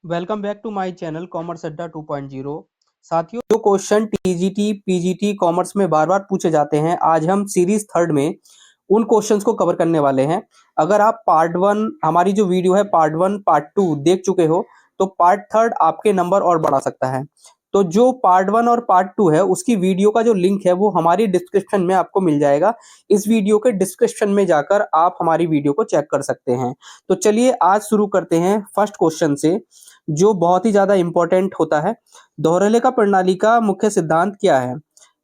Welcome back to my channel commerce अड्डा 2.0। साथियों, जो क्वेश्चन टीजीटी पीजीटी कॉमर्स में बार बार पूछे जाते हैं, आज हम सीरीज थर्ड में उन क्वेश्चंस को कवर करने वाले हैं। अगर आप पार्ट वन, हमारी जो वीडियो है पार्ट वन पार्ट टू देख चुके हो, तो पार्ट थर्ड आपके नंबर और बढ़ा सकता है। तो जो पार्ट वन और पार्ट टू है उसकी वीडियो का जो लिंक है वो हमारी डिस्क्रिप्शन में आपको मिल जाएगा। इस वीडियो के डिस्क्रिप्शन में जाकर आप हमारी वीडियो को चेक कर सकते हैं। तो चलिए आज शुरू करते हैं फर्स्ट क्वेश्चन से, जो बहुत ही ज्यादा इंपॉर्टेंट होता है। दोहरालेखा प्रणाली का मुख्य सिद्धांत क्या है?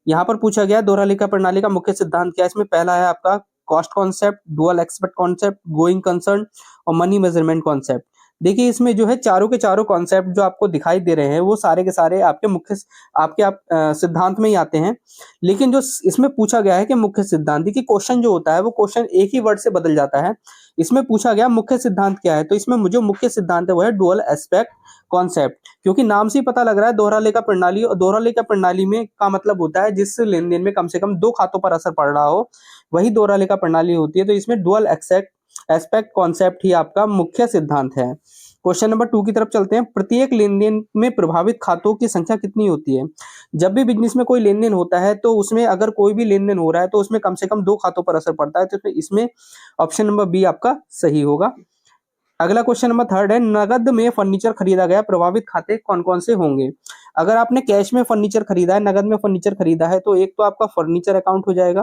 यहाँ पर पूछा गया दोहरालेखा प्रणाली का मुख्य सिद्धांत क्या है। इसमें पहला है आपका cost concept, dual expect concept, going concern और मनी मेजरमेंट कॉन्सेप्ट। देखिए इसमें जो है चारों के चारों कॉन्सेप्ट जो आपको दिखाई दे रहे हैं वो सारे के सारे आपके मुख्य सिद्धांत में ही आते हैं। लेकिन जो इसमें पूछा गया है कि मुख्य सिद्धांत, देखिए क्वेश्चन जो होता है वो क्वेश्चन एक ही वर्ड से बदल जाता है। इसमें पूछा गया मुख्य सिद्धांत क्या है, तो इसमें जो मुख्य सिद्धांत है वो है डुअल एस्पेक्ट कॉन्सेप्ट। क्योंकि नाम से ही पता लग रहा है दोहरा लेखा प्रणाली, और दोहरा लेखा प्रणाली में का मतलब होता है जिस लेन देन में कम से कम दो खातों पर असर पड़ रहा हो, वही दोहरा लेखा प्रणाली होती है। तो इसमें डुअल एस्पेक्ट कॉन्सेप्ट ही आपका मुख्य सिद्धांत है। क्वेश्चन नंबर 2 की तरफ चलते हैं। प्रत्येक लेन देन में प्रभावित खातों की संख्या कितनी होती है? जब भी बिजनेस में कोई लेन देन होता है तो उसमें अगर कोई भी लेन देन हो रहा है तो उसमें कम से कम दो खातों पर असर पड़ता है, तो इसमें ऑप्शन नंबर बी आपका सही होगा। अगला क्वेश्चन नंबर थर्ड है, नगद में फर्नीचर खरीदा गया, प्रभावित खाते कौन कौन से होंगे? अगर आपने कैश में फर्नीचर खरीदा है, नगद में फर्नीचर खरीदा है, तो एक तो आपका फर्नीचर अकाउंट हो जाएगा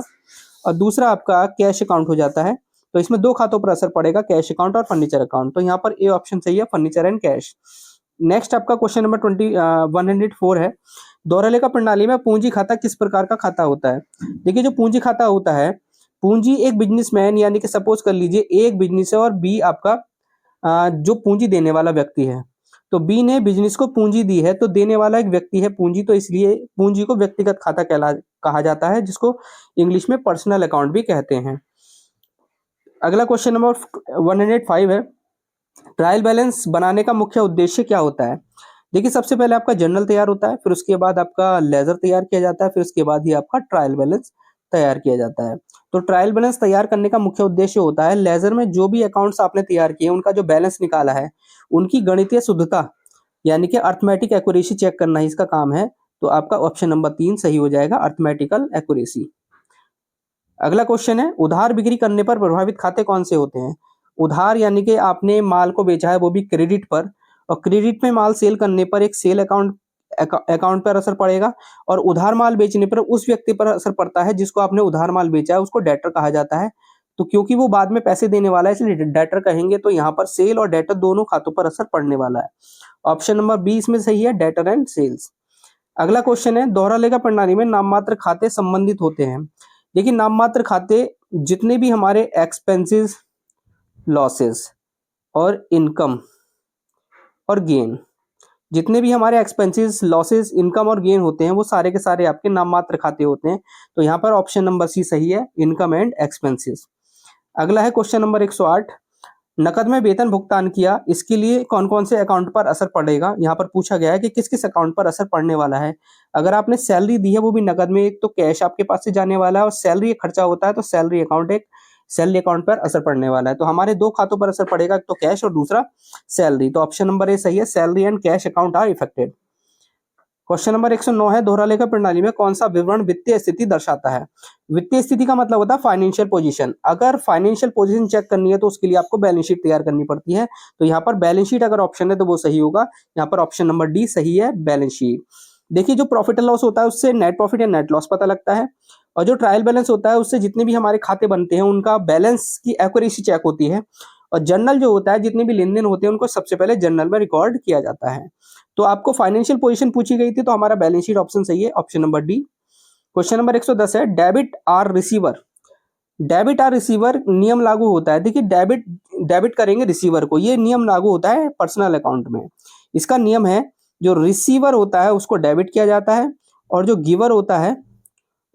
और दूसरा आपका कैश अकाउंट हो जाता है। तो इसमें दो खातों पर असर पड़ेगा, कैश अकाउंट और फर्नीचर अकाउंट। तो यहाँ पर ए ऑप्शन सही है, फर्नीचर एंड कैश। नेक्स्ट आपका क्वेश्चन नंबर 104 है, दोहरा लेखा प्रणाली में पूंजी खाता किस प्रकार का खाता होता है? देखिए जो पूंजी खाता होता है, पूंजी एक बिजनेसमैन, यानी कि सपोज कर लीजिए एक बिजनेस है और बी आपका जो पूंजी देने वाला व्यक्ति है। तो बी ने बिजनेस को पूंजी दी है, तो देने वाला एक व्यक्ति है पूंजी, तो इसलिए पूंजी को व्यक्तिगत खाता कहा जाता है, जिसको इंग्लिश में पर्सनल अकाउंट भी कहते हैं। अगला क्वेश्चन नंबर 105 है, ट्रायल बैलेंस बनाने का मुख्य उद्देश्य क्या होता है? देखिए सबसे पहले आपका जर्नल तैयार होता है, फिर उसके बाद आपका लेजर तैयार किया जाता है, फिर उसके बाद ही आपका ट्रायल बैलेंस तैयार किया जाता है। तो ट्रायल बैलेंस तैयार करने का मुख्य उद्देश्य होता है लेजर में जो भी अकाउंट्स आपने तैयार किए उनका जो बैलेंस निकाला है उनकी गणितीय शुद्धता, यानी कि अर्थमेटिक एक्यूरेसी चेक करना ही इसका काम है। तो आपका ऑप्शन नंबर 3 सही हो जाएगा, अर्थमेटिकल एक्यूरेसी। अगला क्वेश्चन है, उधार बिक्री करने पर प्रभावित खाते कौन से होते हैं? उधार यानी कि आपने माल को बेचा है वो भी क्रेडिट पर, और क्रेडिट में माल सेल करने पर एक सेल अकाउंट पर असर पड़ेगा, और उधार माल बेचने पर उस व्यक्ति पर असर पड़ता है जिसको आपने उधार माल बेचा है, उसको डेटर कहा जाता है। तो क्योंकि वो बाद में पैसे देने वाला है इसलिए डेटर कहेंगे, तो यहाँ पर सेल और डेटर दोनों खातों पर असर पड़ने वाला है। ऑप्शन नंबर बी इसमें सही है, डेटर एंड सेल्स। अगला क्वेश्चन है, दोहरा लेखा प्रणाली में नाममात्र खाते संबंधित होते हैं। देखिए नाममात्र खाते जितने भी हमारे एक्सपेंसेस, लॉसेस और इनकम और गेन, जितने भी हमारे एक्सपेंसेस, लॉसेस, इनकम और गेन होते हैं वो सारे के सारे आपके नाममात्र खाते होते हैं। तो यहाँ पर ऑप्शन नंबर सी सही है, इनकम एंड एक्सपेंसेस। अगला है क्वेश्चन नंबर 108, नकद में वेतन भुगतान किया, इसके लिए कौन कौन से अकाउंट पर असर पड़ेगा? यहाँ पर पूछा गया है कि किस किस अकाउंट पर असर पड़ने वाला है। अगर आपने सैलरी दी है वो भी नकद में, एक तो कैश आपके पास से जाने वाला है और सैलरी एक खर्चा होता है, तो सैलरी अकाउंट पर असर पड़ने वाला है। तो हमारे दो खातों पर असर पड़ेगा, एक तो कैश और दूसरा सैलरी। तो ऑप्शन नंबर ए सही है, salary and cash account are affected. Question number 109 है, दोहरा लेखा प्रणाली में कौन सा विवरण वित्तीय स्थिति दर्शाता है? वित्तीय स्थिति का मतलब होता है फाइनेंशियल पोजीशन। अगर फाइनेंशियल पोजीशन चेक करनी है तो उसके लिए आपको बैलेंस शीट तैयार करनी पड़ती है। तो यहाँ पर बैलेंस शीट अगर ऑप्शन है तो वो सही होगा। यहाँ पर ऑप्शन नंबर डी सही है, बैलेंस शीट। देखिए जो प्रॉफिट एंड लॉस होता है उससे नेट प्रॉफिट या नेट लॉस पता लगता है, और जो ट्रायल बैलेंस होता है उससे जितने भी हमारे खाते बनते हैं उनका बैलेंस की एक्यूरेसी चेक होती है, और जर्नल जो होता है जितने भी लेन देन होते हैं उनको सबसे पहले जर्नल में रिकॉर्ड किया जाता है। तो आपको फाइनेंशियल पोजीशन पूछी गई थी, तो हमारा बैलेंस शीट ऑप्शन सही है, option number D. Question number 110 है, debit are receiver. Debit are receiver नियम लागू होता है। देखिए डेबिट करेंगे रिसीवर को, ये नियम लागू होता है पर्सनल अकाउंट में। इसका नियम है जो रिसीवर होता है उसको डेबिट किया जाता है और जो गिवर होता है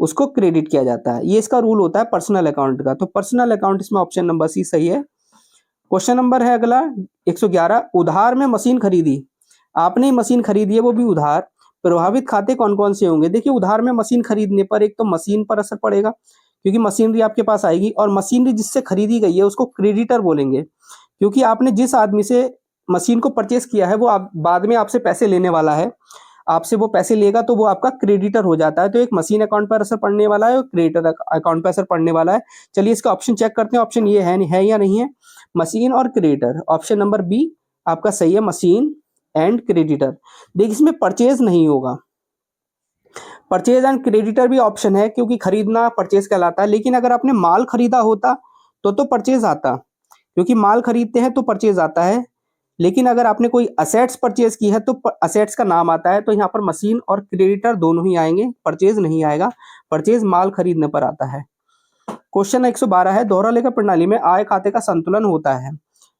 उसको क्रेडिट किया जाता है। ये इसका रूल होता है पर्सनल अकाउंट का। तो पर्सनल अकाउंट इसमें ऑप्शन नंबर सी सही है। क्वेश्चन नंबर है अगला 111, उधार में मशीन खरीदी, आपने मशीन खरीदी है वो भी उधार, प्रभावित खाते कौन कौन से होंगे? देखिए उधार में मशीन खरीदने पर एक तो मशीन पर असर पड़ेगा क्योंकि मशीनरी आपके पास आएगी, और मशीनरी जिससे खरीदी गई है उसको क्रेडिटर बोलेंगे क्योंकि आपने जिस आदमी से मशीन को परचेज किया है वो आप बाद में आपसे पैसे लेने वाला है, आपसे वो पैसे लेगा तो वो आपका क्रेडिटर हो जाता है। तो एक मशीन अकाउंट पर असर पड़ने वाला है और क्रेडिटर अकाउंट पर असर पड़ने वाला है। चलिए इसका ऑप्शन चेक करते हैं, ऑप्शन ये है या नहीं है, मशीन और क्रेडिटर। ऑप्शन नंबर बी आपका सही है, मशीन एंड क्रेडिटर। देखिए इसमें परचेज नहीं होगा, परचेज एंड क्रेडिटर भी ऑप्शन है क्योंकि खरीदना परचेज कहलाता है, लेकिन अगर आपने माल खरीदा होता तो परचेज आता, क्योंकि माल खरीदते हैं तो परचेज आता है। लेकिन अगर आपने कोई असेट्स परचेज की है तो असेट्स का नाम आता है, तो यहाँ पर मशीन और क्रेडिटर दोनों ही आएंगे, परचेज नहीं आएगा, परचेज माल खरीदने पर आता है। क्वेश्चन 112 है, दोहरा लेखा प्रणाली में आय खाते का संतुलन होता है।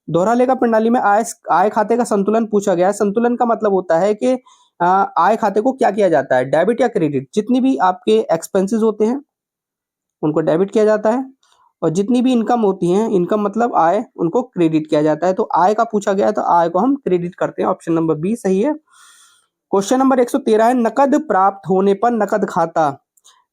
दोहरा लेखा प्रणाली में आय खाते का संतुलन पूछा गया है। संतुलन का मतलब होता है कि आय खाते को क्या किया जाता है, डेबिट या क्रेडिट। जितनी भी आपके एक्सपेंसेस होते हैं उनको डेबिट किया जाता है, और जितनी भी इनकम होती है, इनकम मतलब आय, उनको क्रेडिट किया जाता है। तो आय का पूछा गया है तो आय को हम क्रेडिट करते हैं, ऑप्शन नंबर बी सही है। क्वेश्चन नंबर 113 है, नकद प्राप्त होने पर नकद खाता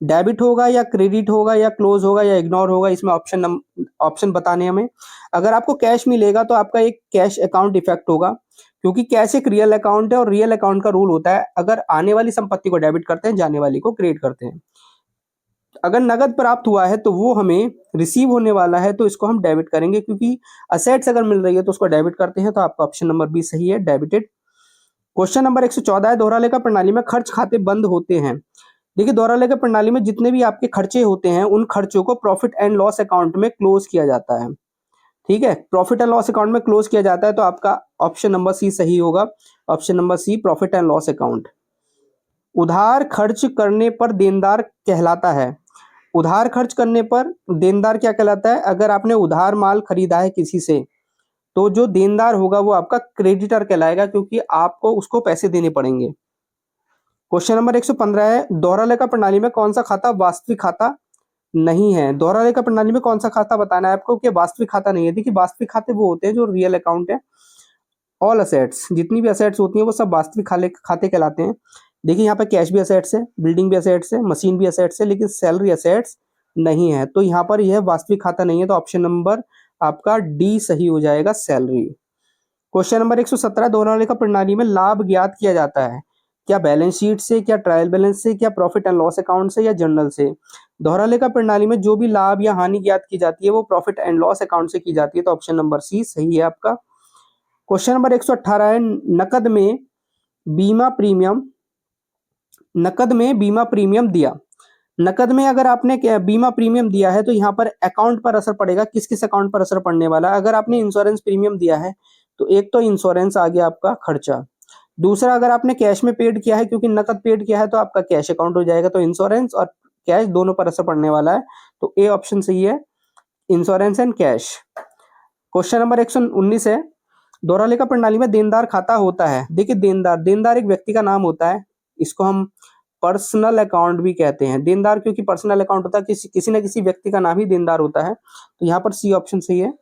डेबिट होगा या क्रेडिट होगा या क्लोज होगा या इग्नोर होगा, इसमें ऑप्शन बताने हमें। अगर आपको कैश मिलेगा तो आपका एक कैश अकाउंट इफेक्ट होगा, क्योंकि कैश एक रियल अकाउंट है और रियल अकाउंट का रूल होता है अगर आने वाली संपत्ति को डेबिट करते हैं, जाने वाली को क्रेडिट करते हैं। अगर नगद प्राप्त हुआ है तो वो हमें रिसीव होने वाला है, तो इसको हम डेबिट करेंगे, क्योंकि असेट्स अगर मिल रही है तो उसको डेबिट करते हैं। तो आपका ऑप्शन नंबर बी सही है, डेबिटेड। क्वेश्चन नंबर 114 है, दोहरा लेखा प्रणाली में खर्च खाते बंद होते हैं। देखिए दोहरा लेखा प्रणाली में जितने भी आपके खर्चे होते हैं उन खर्चों को प्रॉफिट एंड लॉस अकाउंट में क्लोज किया जाता है। ठीक है, प्रॉफिट एंड लॉस अकाउंट में क्लोज किया जाता है, तो आपका ऑप्शन नंबर सी सही होगा, option number C profit and loss account. उधार खर्च करने पर देनदार कहलाता है। उधार खर्च करने पर देनदार क्या कहलाता है, अगर आपने उधार माल खरीदा है किसी से तो जो देनदार होगा वो आपका क्रेडिटर कहलाएगा, क्योंकि आपको उसको पैसे देने पड़ेंगे। क्वेश्चन नंबर 115 है, दोहरा लेखा प्रणाली में कौन सा खाता वास्तविक खाता नहीं है। दोहरा लेखा प्रणाली में कौन सा खाता बताना है आपको कि वास्तविक खाता नहीं है। देखिए वास्तविक खाते वो होते हैं जो रियल अकाउंट है, ऑल असेट्स, जितनी भी असेट्स होती हैं वो सब वास्तविक खाते कहलाते हैं। देखिए यहाँ पे कैश भी असेट्स है, बिल्डिंग भी असेट्स है, मशीन भी असेट्स है, लेकिन सैलरी असेट्स नहीं है, तो यहाँ पर यह वास्तविक खाता नहीं है, तो ऑप्शन नंबर आपका डी सही हो जाएगा, सैलरी। क्वेश्चन नंबर 117, दोहरा लेखा प्रणाली में लाभ ज्ञात किया जाता है, क्या बैलेंस शीट से, क्या ट्रायल बैलेंस से, क्या प्रॉफिट एंड लॉस अकाउंट से, या जर्नल से। दोहरा लेखा प्रणाली में जो भी लाभ या हानि ज्ञात की जाती है वो प्रॉफिट एंड लॉस अकाउंट से की जाती है, तो ऑप्शन नंबर सी सही है आपका। क्वेश्चन नंबर 118 है, नकद में बीमा प्रीमियम, नकद में बीमा प्रीमियम दिया। नकद में अगर आपने बीमा प्रीमियम दिया है तो यहाँ पर अकाउंट पर असर पड़ेगा, किस किस अकाउंट पर असर पड़ने वाला है। अगर आपने इंश्योरेंस प्रीमियम दिया है तो एक तो इंश्योरेंस आ गया आपका खर्चा, दूसरा अगर आपने कैश में पेड किया है, क्योंकि नकद पेड किया है तो आपका कैश अकाउंट हो जाएगा, तो इंश्योरेंस और कैश दोनों पर असर पड़ने वाला है, तो ए ऑप्शन सही है, insurance and cash. Question number 119 है, दोहरा लेखा प्रणाली में देनदार खाता होता है। देखिए देनदार एक व्यक्ति का नाम होता है, इसको हम पर्सनल अकाउंट भी कहते हैं। देनदार क्योंकि पर्सनल अकाउंट होता है, किसी न किसी व्यक्ति का नाम ही देनदार होता है, तो यहाँ पर सी ऑप्शन सही है।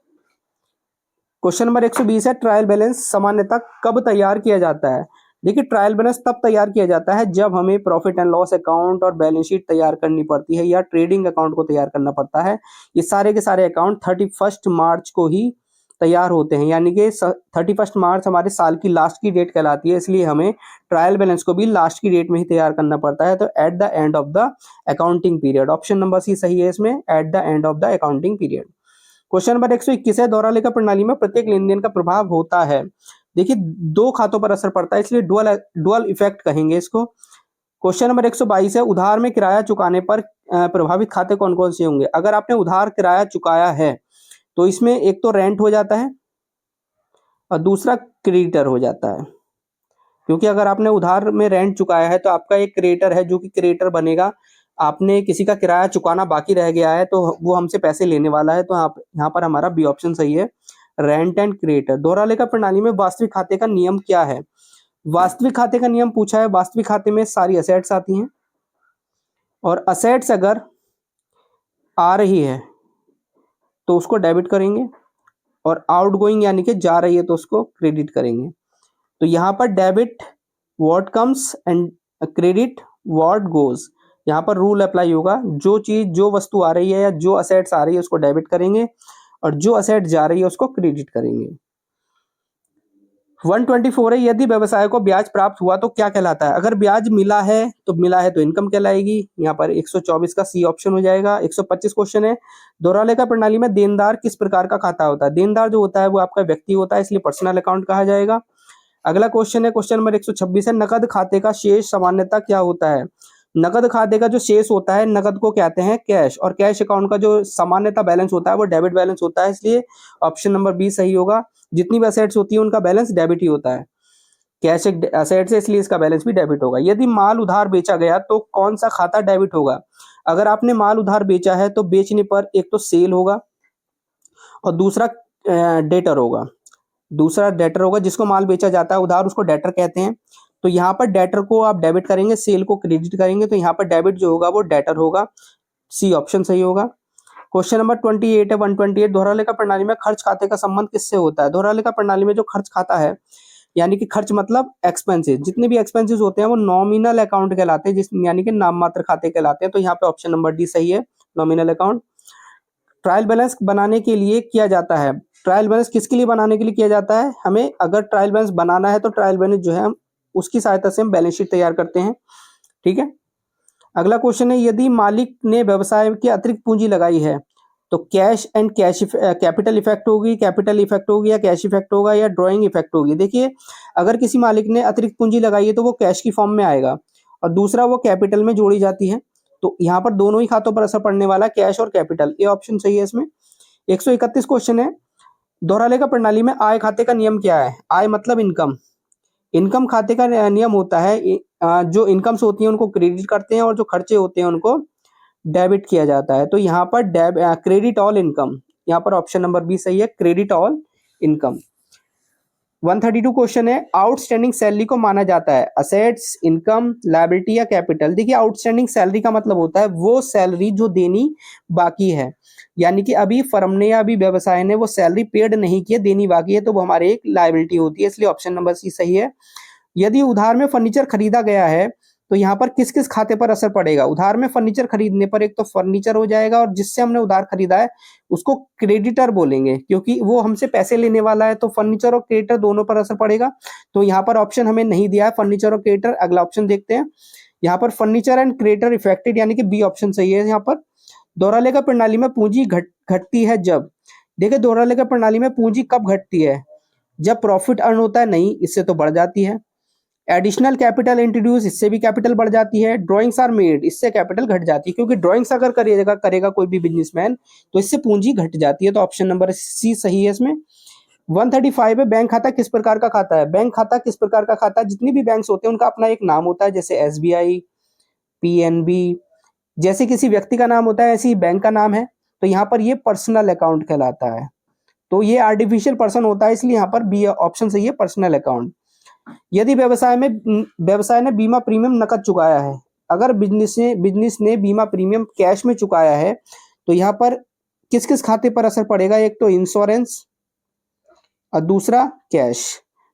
क्वेश्चन नंबर 120 है, ट्रायल बैलेंस सामान्यतः कब तैयार किया जाता है। देखिए ट्रायल बैलेंस तब तैयार किया जाता है जब हमें प्रॉफिट एंड लॉस अकाउंट और बैलेंस शीट तैयार करनी पड़ती है, या ट्रेडिंग अकाउंट को तैयार करना पड़ता है। ये सारे के सारे अकाउंट 31 मार्च को ही तैयार होते हैं, यानी कि 31 मार्च हमारे साल की लास्ट की डेट कहलाती है, इसलिए हमें ट्रायल बैलेंस को भी लास्ट की डेट में ही तैयार करना पड़ता है, तो at the end of the accounting period, option number C सही है इसमें, at the end of the accounting period. Question number 121 है, दोहरा लेखा प्रणाली में प्रत्येक लेन देन का प्रभाव होता है। देखिए दो खातों पर असर पड़ता है, इसलिए डुअल इफेक्ट कहेंगे इसको। क्वेश्चन नंबर 122 है, उधार में किराया चुकाने पर प्रभावित खाते कौन कौन से होंगे। अगर आपने उधार किराया चुकाया है तो इसमें एक तो रेंट हो जाता है और दूसरा क्रेडिटर हो जाता है, क्योंकि अगर आपने उधार में रेंट चुकाया है तो आपका एक क्रेडिटर है जो कि क्रेडिटर बनेगा। आपने किसी का किराया चुकाना बाकी रह गया है तो वो हमसे पैसे लेने वाला है, तो यहाँ पर हमारा बी ऑप्शन सही है, रेंट एंड क्रेडिटर। दोहरा लेखा प्रणाली में वास्तविक खाते का नियम क्या है। वास्तविक खाते का नियम पूछा है, वास्तविक खाते में सारी असेट्स आती हैं, और असेट्स अगर आ रही है तो उसको डेबिट करेंगे, और आउटगोइंग यानी कि जा रही है तो उसको क्रेडिट करेंगे। तो यहाँ पर debit what comes and credit what goes, यहाँ पर रूल अप्लाई होगा, जो चीज जो वस्तु आ रही है या जो असेट्स आ रही है उसको डेबिट करेंगे, और जो असेट जा रही है उसको क्रेडिट करेंगे। 124 है, यदि व्यवसाय को ब्याज प्राप्त हुआ तो क्या कहलाता है? अगर ब्याज मिला है तो इनकम कहलाएगी। यहाँ पर 124 का सी ऑप्शन हो जाएगा। 125 क्वेश्चन है, दोहरा लेखा प्रणाली में देनदार किस प्रकार का खाता होता है? देनदार जो होता है वो आपका व्यक्ति होता है, इसलिए पर्सनल अकाउंट कहा जाएगा। अगला क्वेश्चन है, क्वेश्चन नंबर 126 है, नकद खाते का शेष सामान्यतः क्या होता है? नकद खाते का जो शेष होता है, नकद को कहते हैं कैश, और कैश अकाउंट का जो सामान्यतः बैलेंस होता है वो डेबिट बैलेंस होता है, इसलिए ऑप्शन नंबर बी सही होगा। जितनी भी असेट्स होती है उनका बैलेंस डेबिट ही होता है। कैश एक असेट्स है, इसलिए इसका बैलेंस भी डेबिट होगा। यदि माल उधार बेचा गया तो कौन सा खाता डेबिट होगा? अगर आपने माल उधार बेचा है तो बेचने पर एक तो सेल होगा और दूसरा डेटर होगा। दूसरा डेटर होगा, जिसको माल बेचा जाता है उधार उसको डेटर कहते हैं। तो यहाँ पर डेटर को आप डेबिट करेंगे, सेल को क्रेडिट करेंगे, तो यहाँ पर डेबिट जो होगा वो डेटर होगा। सी ऑप्शन सही होगा। क्वेश्चन नंबर 28 है, 128, दोहरा लेखा प्रणाली में खर्च खाते का संबंध किससे होता है? दोहरा लेखा प्रणाली में जो खर्च खाता है, यानी कि खर्च मतलब एक्सपेंसेस, जितने भी एक्सपेंसेस होते हैं वो नॉमिनल अकाउंट कहलाते हैं, जिस यानी कि नाम मात्र खाते कहलाते हैं। तो यहाँ पे ऑप्शन नंबर डी सही है, नॉमिनल अकाउंट। ट्रायल बैलेंस बनाने के लिए किया जाता है, ट्रायल बैलेंस किसके लिए बनाने के लिए किया जाता है? हमें अगर ट्रायल बैलेंस बनाना है तो ट्रायल बैलेंस जो है हम उसकी सहायता से हम बैलेंस शीट तैयार करते हैं। ठीक है। अगला क्वेश्चन है, यदि मालिक ने व्यवसाय की अतिरिक्त पूंजी लगाई है तो cash and cash capital effect होगी, कैपिटल इफेक्ट होगी, या कैश इफेक्ट होगा, या ड्राइंग इफेक्ट होगी। देखिए, अगर किसी मालिक ने अतिरिक्त पूंजी लगाई है तो वो कैश की फॉर्म में आएगा, और दूसरा वो कैपिटल में जोड़ी जाती है। तो यहाँ पर दोनों ही खातों पर असर पड़ने वाला है, कैश और कैपिटल। ये ऑप्शन सही है इसमें। 131 क्वेश्चन है, दोहरा लेखा प्रणाली में आय खाते का नियम क्या है? आय मतलब इनकम। इनकम खाते का नियम होता है जो इनकम्स होती हैं उनको क्रेडिट करते हैं और जो खर्चे होते हैं उनको डेबिट किया जाता है। तो यहाँ पर क्रेडिट ऑल इनकम, यहाँ पर ऑप्शन नंबर बी सही है, क्रेडिट ऑल इनकम। 132 क्वेश्चन है, आउटस्टैंडिंग सैलरी को माना जाता है असेट्स, इनकम, लायबिलिटी या कैपिटल? देखिए, आउटस्टैंडिंग सैलरी का मतलब होता है वो सैलरी जो देनी बाकी है, यानी कि अभी फर्म ने या अभी व्यवसाय ने वो सैलरी पेड नहीं की है, देनी बाकी है, तो वो हमारे एक लायबिलिटी होती है, इसलिए ऑप्शन नंबर सी सही है। यदि उधार में फर्नीचर खरीदा गया है तो यहाँ पर किस किस खाते पर असर पड़ेगा? उधार में फर्नीचर खरीदने पर एक तो फर्नीचर हो जाएगा, और जिससे हमने उधार खरीदा है उसको क्रेडिटर बोलेंगे, क्योंकि वो हमसे पैसे लेने वाला है, तो फर्नीचर और क्रेडिटर दोनों पर असर पड़ेगा। तो यहाँ पर ऑप्शन हमें नहीं दिया है फर्नीचर और क्रेडिटर। अगला ऑप्शन देखते हैं, यहाँ पर फर्नीचर एंड क्रेडिटर इफेक्टेड, यानी कि बी ऑप्शन सही है। यहाँ पर दोहरा लेखा प्रणाली में पूंजी घटती है जब, देखिए दोहरा लेखा प्रणाली में पूंजी कब घटती है? जब प्रॉफिट अर्न होता है, नहीं, इससे तो बढ़ जाती है। एडिशनल कैपिटल इंट्रोड्यूस, इससे भी कैपिटल बढ़ जाती है। ड्राइंग्स आर मेड, इससे कैपिटल घट जाती है, क्योंकि ड्राइंग्स अगर करेगा कोई भी बिजनेसमैन तो इससे पूंजी घट जाती है। तो ऑप्शन नंबर सी सही है इसमें। 135 है, बैंक खाता किस प्रकार का खाता है? बैंक खाता किस प्रकार का खाता है? जितनी भी बैंक्स होते हैं उनका अपना एक नाम होता है, जैसे एसबीआई, पीएनबी, जैसे किसी व्यक्ति का नाम होता है ऐसे ही बैंक का नाम है। तो यहाँ पर ये पर्सनल अकाउंट कहलाता है, तो ये आर्टिफिशियल पर्सन होता है, इसलिए यहाँ पर बी ऑप्शन सही है, पर्सनल अकाउंट। यदि व्यवसाय ने बीमा प्रीमियम नकद चुकाया है, अगर बिजनेस ने बीमा प्रीमियम कैश में चुकाया है तो यहाँ पर किस किस खाते पर असर पड़ेगा? एक तो इंश्योरेंस और दूसरा कैश।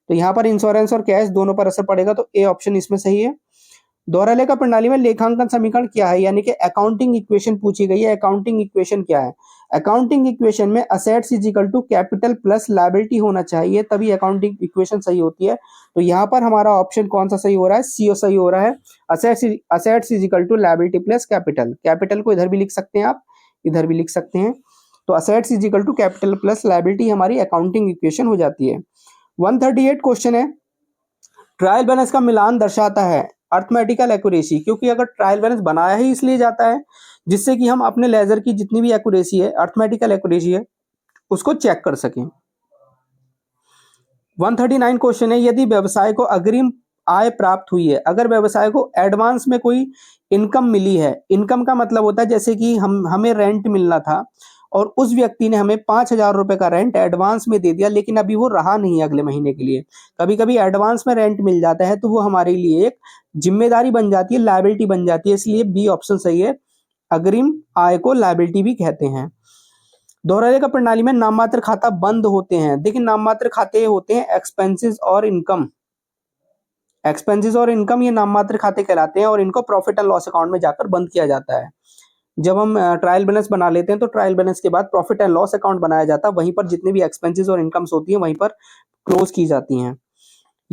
तो यहाँ पर इंश्योरेंस और कैश दोनों पर असर पड़ेगा, तो ए ऑप्शन इसमें सही है। दोहरा लेखा प्रणाली में लेखांकन समीकरण क्या है? यानी कि अकाउंटिंग इक्वेशन पूछी गई है। अकाउंटिंग इक्वेशन क्या है? अकाउंटिंग इक्वेशन में assets is equal to capital plus liability होना चाहिए, तभी अकाउंटिंग इक्वेशन सही होती है। तो यहाँ पर हमारा ऑप्शन कौन सा सही हो रहा है? सी सही हो रहा है। Assets is equal to liability plus capital. Capital को इधर भी लिख सकते हैं आप, इधर भी लिख सकते हैं। तो assets is equal to capital plus liability हमारी अकाउंटिंग इक्वेशन हो जाती है। 138 क्वेश्चन है, ट्रायल बैलेंस का मिलान दर्शाता है अर्थमेटिकल एक्यूरेसी, क्योंकि अगर ट्रायल बैलेंस बनाया ही इसलिए जाता है जिससे कि हम अपने लेजर की जितनी भी एक्यूरेसी है, अर्थमेटिकल एक्यूरेसी है, उसको चेक कर सकें। 139 क्वेश्चन है, यदि व्यवसाय को अग्रिम आय प्राप्त हुई है, अगर व्यवसाय को एडवांस में कोई इनकम मिली है, इनकम का मतलब होता है जैसे कि हमें रेंट मिलना था और उस व्यक्ति ने हमें 5,000 रुपए का रेंट एडवांस में दे दिया, लेकिन अभी वो रहा नहीं अगले महीने के लिए। कभी कभी एडवांस में रेंट मिल जाता है तो वो हमारे लिए एक जिम्मेदारी बन जाती है, लायबिलिटी बन जाती है, इसलिए बी ऑप्शन सही है। अग्रिम आय को लायबिलिटी भी कहते हैं। दोहरा लेखा प्रणाली में नाममात्र खाता बंद होते हैं। देखिए, नाममात्र खाते होते हैं एक्सपेंसेस और इनकम। एक्सपेंसेस और इनकम ये नाममात्र खाते कहलाते हैं और इनको प्रॉफिट एंड लॉस अकाउंट में जाकर बंद किया जाता है। जब हम ट्रायल बैलेंस बना लेते हैं तो ट्रायल बैलेंस के बाद प्रॉफिट एंड लॉस अकाउंट बनाया जाता है, वहीं पर जितने भी एक्सपेंसेस और इनकम्स होती हैं वहीं पर क्लोज की जाती हैं।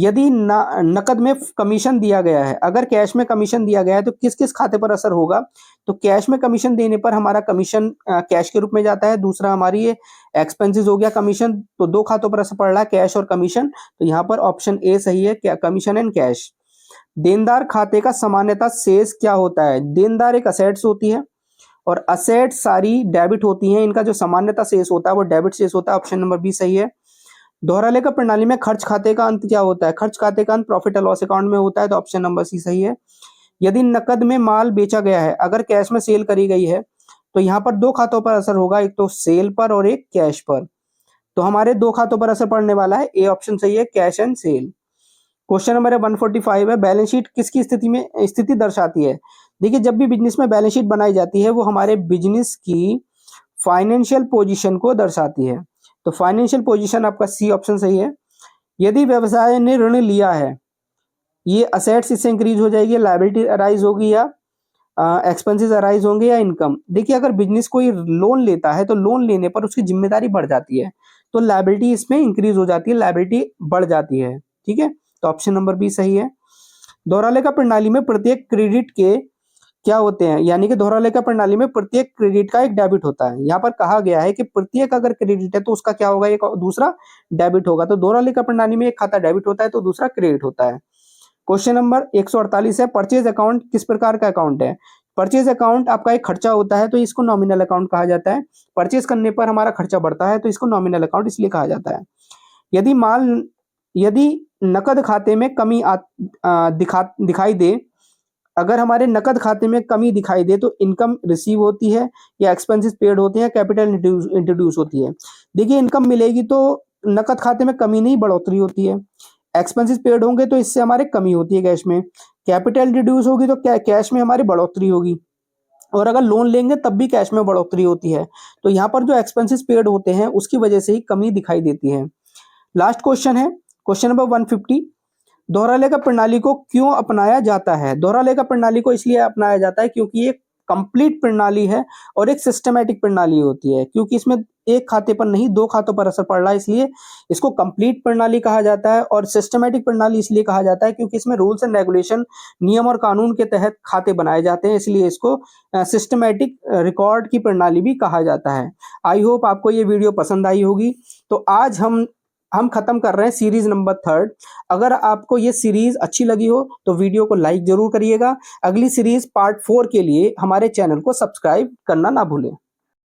यदि नकद में कमीशन दिया गया है, अगर कैश में कमीशन दिया गया है तो किस किस खाते पर असर होगा? तो कैश में कमीशन देने पर हमारा कमीशन कैश के रूप में जाता है। दूसरा हमारी ये एक्सपेंसेस हो गया कमीशन, तो दो खातों पर असर पड़ रहा है, कैश और कमीशन। तो यहाँ पर ऑप्शन ए सही है, क्या कमीशन एंड कैश। देनदार खाते का सामान्यतः शेष क्या होता है? देनदार एक असेट्स होती है और असेट सारी डेबिट होती हैं, इनका जो सामान्यतः शेष होता है वो डेबिट शेष होता है। ऑप्शन नंबर बी सही है। दोहरा लेखा प्रणाली में खर्च खाते का अंत क्या होता है? खर्च खाते का अंत प्रॉफिट एंड लॉस अकाउंट में होता है, तो ऑप्शन नंबर सी सही है। यदि नकद में माल बेचा गया है, अगर कैश में सेल करी गई है, तो यहाँ पर दो खातों पर असर होगा, एक तो सेल पर और एक कैश पर। तो हमारे दो खातों पर असर पड़ने वाला है, ए ऑप्शन सही है, cash and sale. Question number 145 है, बैलेंस शीट किसकी स्थिति दर्शाती है? देखिए, जब भी बिजनेस में बैलेंस शीट बनाई जाती है वो हमारे बिजनेस की फाइनेंशियल पोजीशन को दर्शाती है। तो फाइनेंशियल पोजीशन आपका सी ऑप्शन सही है। यदि व्यवसाय ने ऋण लिया है, ये असेट्स इससे इंक्रीज हो जाएगी, लायबिलिटी अराइज होगी या एक्सपेंसेस अराइज होंगे या इनकम। देखिए, अगर बिजनेस कोई लोन लेता है तो लोन लेने पर उसकी जिम्मेदारी बढ़ जाती है, तो लायबिलिटी इसमें इंक्रीज हो जाती है, लायबिलिटी बढ़ जाती है। ठीक है, तो ऑप्शन नंबर बी सही है। दोहरा लेखा प्रणाली में प्रत्येक क्रेडिट के क्या होते हैं? यानी कि दोहरा लेखा प्रणाली में प्रत्येक क्रेडिट का एक डेबिट होता है। यहाँ पर कहा गया है कि प्रत्येक अगर क्रेडिट है तो उसका क्या होगा? एक दूसरा डेबिट होगा। तो दोहरा लेखा प्रणाली में एक खाता डेबिट होता है तो दूसरा क्रेडिट होता है। क्वेश्चन नंबर 148 है, परचेज अकाउंट किस प्रकार का अकाउंट है? परचेज अकाउंट आपका एक खर्चा होता है तो इसको नॉमिनल अकाउंट कहा जाता है। परचेज करने पर हमारा खर्चा बढ़ता है तो इसको नॉमिनल अकाउंट इसलिए कहा जाता है। यदि नकद खाते में कमी दिखाई दे, अगर हमारे नकद खाते में कमी दिखाई दे तो इनकम रिसीव होती है या एक्सपेंसेस पेड होते हैं, कैपिटल इंट्रोड्यूस होती है। देखिए, इनकम मिलेगी तो नकद खाते में कमी नहीं बढ़ोतरी होती है, एक्सपेंसेस पेड होंगे तो इससे हमारे कमी होती है कैश में, कैपिटल रिड्यूस होगी तो कैश में हमारी बढ़ोतरी होगी, और अगर लोन लेंगे तब भी कैश में बढ़ोतरी होती है। तो यहाँ पर जो एक्सपेंसेस पेड होते हैं उसकी वजह से ही कमी दिखाई देती है। लास्ट क्वेश्चन है, क्वेश्चन नंबर 150, दोहरा लेखा प्रणाली को क्यों अपनाया जाता है? दोहरा लेखा प्रणाली को इसलिए अपनाया जाता है क्योंकि ये कंप्लीट प्रणाली है और एक सिस्टमैटिक प्रणाली होती है, क्योंकि इसमें एक खाते पर नहीं दो खातों पर असर पड़ रहा है, इसलिए इसको कंप्लीट प्रणाली कहा जाता है। और सिस्टमैटिक प्रणाली इसलिए कहा जाता है क्योंकि इसमें रूल्स एंड रेगुलेशन, नियम और कानून के तहत खाते बनाए जाते हैं, इसलिए इसको सिस्टमैटिक रिकॉर्ड की प्रणाली भी कहा जाता है। आई होप आपको ये वीडियो पसंद आई होगी। तो आज हम खत्म कर रहे हैं सीरीज नंबर 3। अगर आपको ये सीरीज अच्छी लगी हो तो वीडियो को लाइक जरूर करिएगा। अगली सीरीज पार्ट 4 के लिए हमारे चैनल को सब्सक्राइब करना ना भूलें।